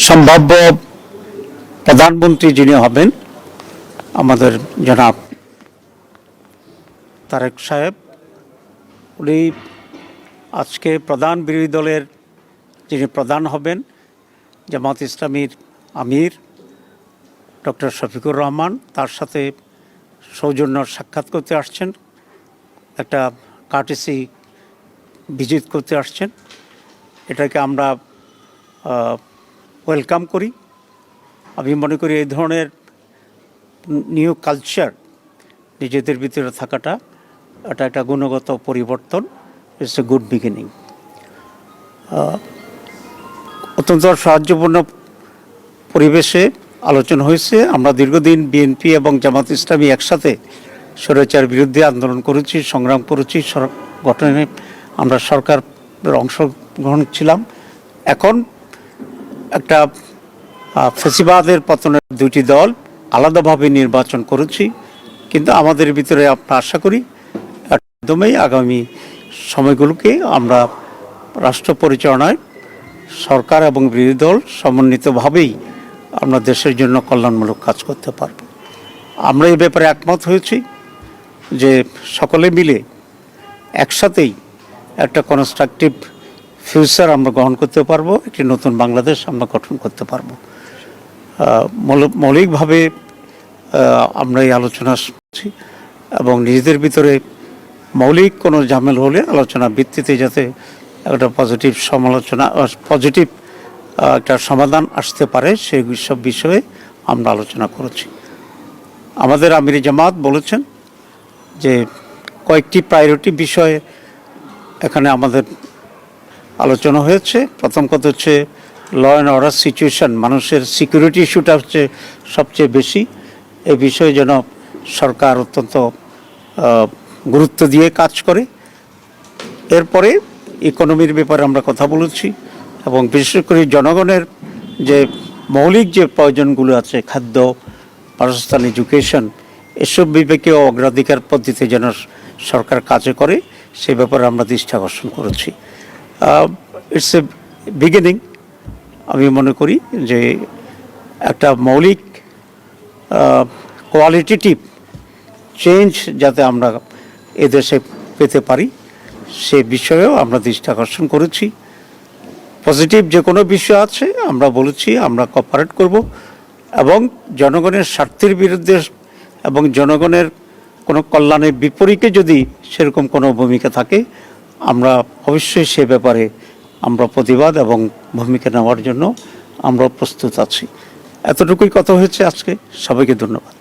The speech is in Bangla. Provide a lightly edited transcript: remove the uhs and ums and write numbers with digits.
সম্ভাব্য প্রধানমন্ত্রী যিনি হবেন আমাদের জনাব তারেক সাহেব, উনি আজকে প্রধান বিরোধী দলের যিনি প্রধান হবেন জামাত ইসলামীর আমির ডক্টর শফিকুর রহমান, তার সাথে সৌজন্য সাক্ষাৎ করতে আসছেন, একটা কার্টেসি ভিজিট করতে আসছেন। এটাকে আমরা ওয়েলকাম করি। আমি মনে করি এই ধরনের নিউ কালচার নিজেদের ভিতরে থাকাটা এটা একটা গুণগত পরিবর্তন। It's a good beginning. অত্যন্ত সাহায্যপূর্ণ পরিবেশে আলোচনা হয়েছে। আমরা দীর্ঘদিন বিএনপি এবং জামাত ইসলামী একসাথে স্বৈরাচার বিরুদ্ধে আন্দোলন করেছি, সংগ্রাম করেছি, গঠনে আমরা সরকারের অংশগ্রহণ ছিলাম। এখন একটা ফ্যাসিবাদের পতনের দুটি দল আলাদাভাবে নির্বাচন করেছি, কিন্তু আমাদের ভিতরে আমরা আশা করি একদমই আগামী সময়গুলোকে আমরা রাষ্ট্র পরিচালনায় সরকার এবং বিরোধী দল সমন্বিতভাবেই আমরা দেশের জন্য কল্যাণমূলক কাজ করতে পারব। আমরা এই ব্যাপারে একমত হয়েছি যে সকলে মিলে একসাথেই একটা কনস্ট্রাকটিভ ফিউচার আমরা গ্রহণ করতে পারবো, একটি নতুন বাংলাদেশ আমরা গঠন করতে পারবো। মৌলিকভাবে আমরা এই আলোচনা করছি এবং নিজেদের ভিতরে মৌলিক কোনো ঝামেল হলে আলোচনা ভিত্তিতে যাতে একটা পজিটিভ সমালোচনা, পজিটিভ একটা সমাধান আসতে পারে সেই সব বিষয়ে আমরা আলোচনা করেছি। আমাদের আমির জামাত বলেছেন যে কয়েকটি প্রায়োরিটি বিষয়ে এখানে আমাদের আলোচনা হয়েছে। প্রথম কথা হচ্ছে ল অ্যান্ড অর্ডার সিচুয়েশন, মানুষের সিকিউরিটি ইস্যুটা হচ্ছে সবচেয়ে বেশি। এই বিষয়ে যেন সরকার অত্যন্ত গুরুত্ব দিয়ে কাজ করে। এরপরে ইকোনমির ব্যাপারে আমরা কথা বলেছি এবং বিশেষ করে জনগণের যে মৌলিক যে প্রয়োজনগুলো আছে, খাদ্য, বাসস্থান, এডুকেশন, এসব বিবেকে অগ্রাধিকার পদ্ধতিতে যেন সরকার কাজে করে সে ব্যাপারে আমরা দৃষ্টি আকর্ষণ করেছি। It's a beginning. আমি মনে করি যে একটা মৌলিক কোয়ালিটেটিভ চেঞ্জ যাতে আমরা এদেশে পেতে পারি সে বিষয়েও আমরা দৃষ্টি আকর্ষণ করেছি। পজিটিভ যে কোনো বিষয় আছে আমরা বলেছি আমরা কোঅপারেট করব এবং জনগণের স্বার্থের বিরুদ্ধে এবং জনগণের কোনো কল্যাণের বিপরীতে যদি সেরকম কোনো ভূমিকা থাকে আমরা অবশ্যই সে ব্যাপারে আমরা প্রতিবাদ এবং ভূমিকা নেওয়ার জন্য আমরা প্রস্তুত আছি। এতটুকুই কথা হয়েছে আজকে। সবাইকে ধন্যবাদ।